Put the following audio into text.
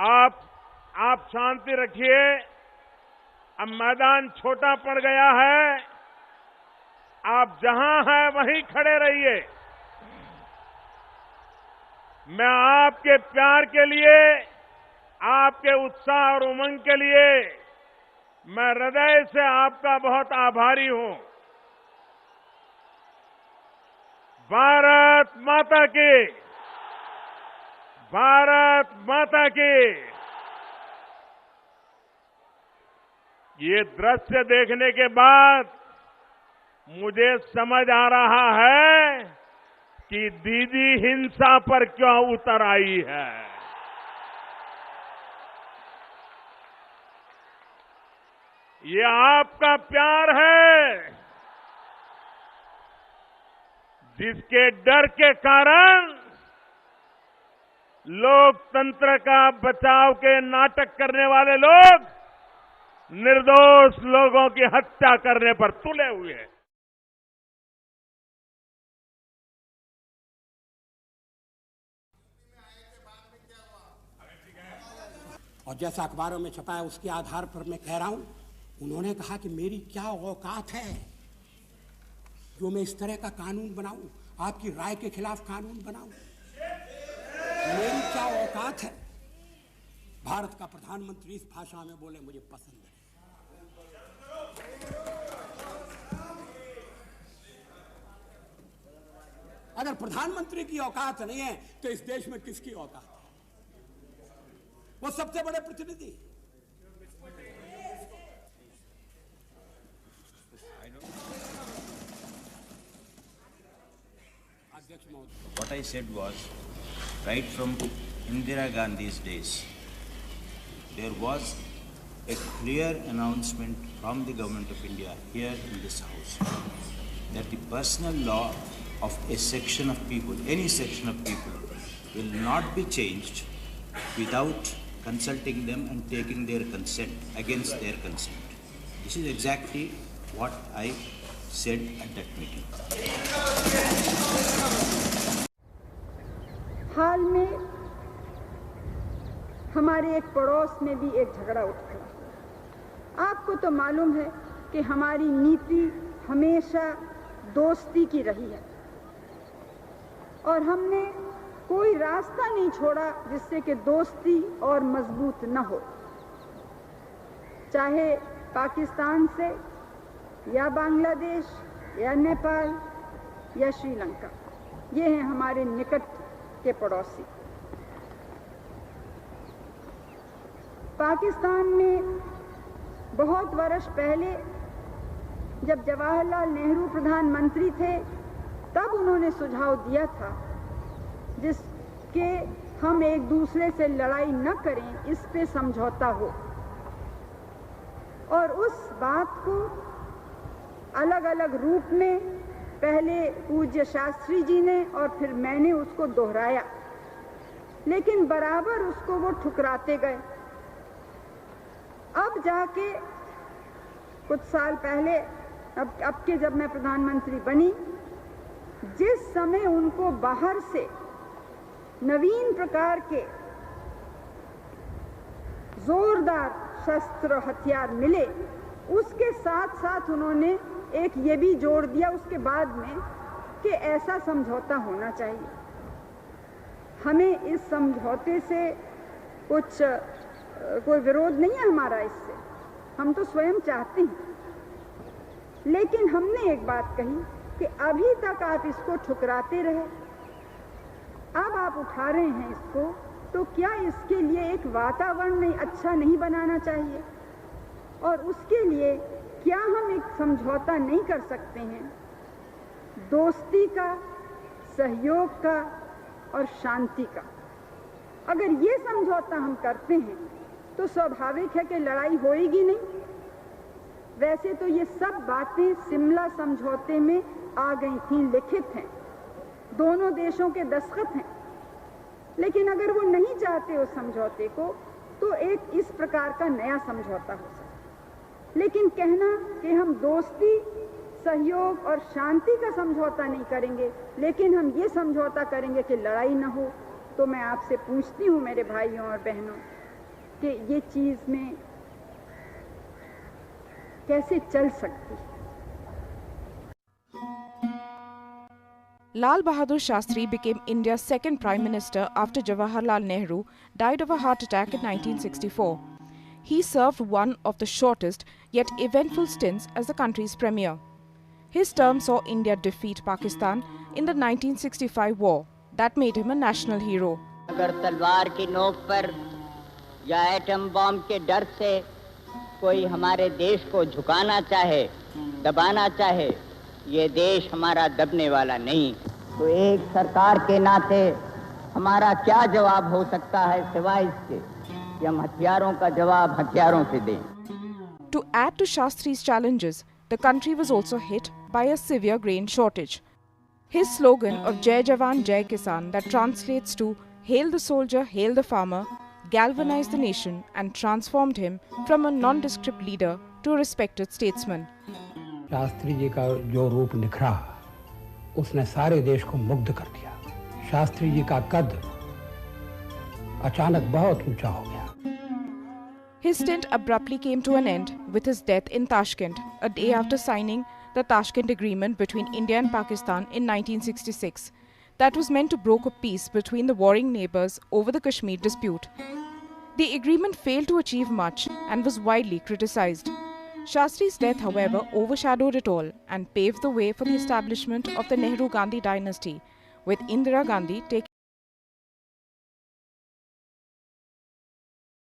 आप शांति रखिए। अब मैदान छोटा पड़ गया है। आप जहां हैं वहीं खड़े रहिए। मैं आपके प्यार के लिए, आपके उत्साह और उमंग के लिए मैं हृदय से आपका बहुत आभारी हूं। भारत माता की, भारत माता की। ये दृश्य देखने के बाद मुझे समझ आ रहा है कि दीदी हिंसा पर क्यों उतर आई है। ये आपका प्यार है, जिसके डर के कारण लोकतंत्र का बचाव के नाटक करने वाले लोग निर्दोष लोगों की हत्या करने पर तुले हुए हैं। और जैसा अखबारों में छपा है उसके आधार पर मैं कह रहा हूं, उन्होंने कहा कि मेरी क्या औकात है जो मैं इस तरह का कानून बनाऊं, आपकी राय के खिलाफ कानून बनाऊं। मेरी क्या औकात है। भारत का प्रधानमंत्री इस भाषा में बोले, मुझे पसंद है। अगर प्रधानमंत्री की औकात नहीं है तो इस देश में किसकी औकात है? वो सबसे बड़े प्रतिनिधि। What I said was, right from Indira Gandhi's days, there was a clear announcement from the Government of India here in this House that the personal law of a section of people, any section of people, will not be changed without consulting them and taking their consent, against their consent. This is exactly what I said at that meeting. हाल में हमारे एक पड़ोस में भी एक झगड़ा उठ गया। आपको तो मालूम है कि हमारी नीति हमेशा दोस्ती की रही है और हमने कोई रास्ता नहीं छोड़ा जिससे कि दोस्ती और मजबूत न हो, चाहे पाकिस्तान से या बांग्लादेश या नेपाल या श्रीलंका। ये हैं हमारे निकट के पड़ोसी। पाकिस्तान में बहुत वर्ष पहले जब जवाहरलाल नेहरू प्रधानमंत्री थे तब उन्होंने सुझाव दिया था जिसके हम एक दूसरे से लड़ाई न करें, इस पे समझौता हो। और उस बात को अलग अलग रूप में पहले पूज्य शास्त्री जी ने और फिर मैंने उसको दोहराया, लेकिन बराबर उसको वो ठुकराते गए। अब जाके कुछ साल पहले, अब के जब मैं प्रधानमंत्री बनी, जिस समय उनको बाहर से नवीन प्रकार के जोरदार शस्त्र हथियार मिले, उसके साथ साथ उन्होंने एक ये भी जोड़ दिया उसके बाद में कि ऐसा समझौता होना चाहिए। हमें इस समझौते से कोई विरोध नहीं है हमारा इससे, हम तो स्वयं चाहते हैं। लेकिन हमने एक बात कही कि अभी तक आप इसको ठुकराते रहे, अब आप उठा रहे हैं इसको, तो क्या इसके लिए एक वातावरण अच्छा नहीं बनाना चाहिए? और उसके लिए क्या हम एक समझौता नहीं कर सकते हैं दोस्ती का, सहयोग का और शांति का? अगर ये समझौता हम करते हैं तो स्वाभाविक है कि लड़ाई होएगी नहीं। वैसे तो ये सब बातें शिमला समझौते में आ गई थीं, लिखित हैं, दोनों देशों के दस्तखत हैं। लेकिन अगर वो नहीं चाहते उस समझौते को तो एक इस प्रकार का नया समझौता हो सकता। लेकिन कहना कि हम दोस्ती, सहयोग और शांति का समझौता नहीं करेंगे लेकिन हम ये समझौता करेंगे कि लड़ाई न हो, तो मैं आपसे पूछती हूँ मेरे भाइयों और बहनों कि ये चीज़ में कैसे चल सकती है। Lal Bahadur Shastri became India's second Prime Minister after Jawaharlal Nehru died of a heart attack in 1964. He served one of the shortest yet eventful stints as the country's premier. His term saw India defeat Pakistan in the 1965 war. That made him a national hero. अगर तलवार की नोक पर या atom bomb के डर से कोई हमारे देश को झुकाना चाहे, दबाना चाहे, ये देश हमारा दबने वाला नहीं। तो एक सरकार के नाते हमारा क्या जवाब हो सकता है सिवाय इसके कि हम हथियारों का जवाब हथियारों से दें। To add to Shastri's challenges, the country was also hit by a severe grain shortage. His slogan of Jai Jawan, Jai Kisan, that translates to Hail the soldier, hail the farmer, galvanized the nation and transformed him from a nondescript leader to a respected statesman. Shastri ji का जो रूप निखरा उसने सारे देश को मुग्ध कर दिया। शास्त्री जी का कद अचानक बहुत ऊंचा हो गया। His stint abruptly came to an end with his death in Tashkent, a day after signing the Tashkent Agreement between India and Pakistan in 1966. That was meant to broker peace between the warring neighbors over the Kashmir dispute. The agreement failed to achieve much and was widely criticized. Shastri's death, however, overshadowed it all and paved the way for the establishment of the Nehru-Gandhi dynasty, with Indira Gandhi taking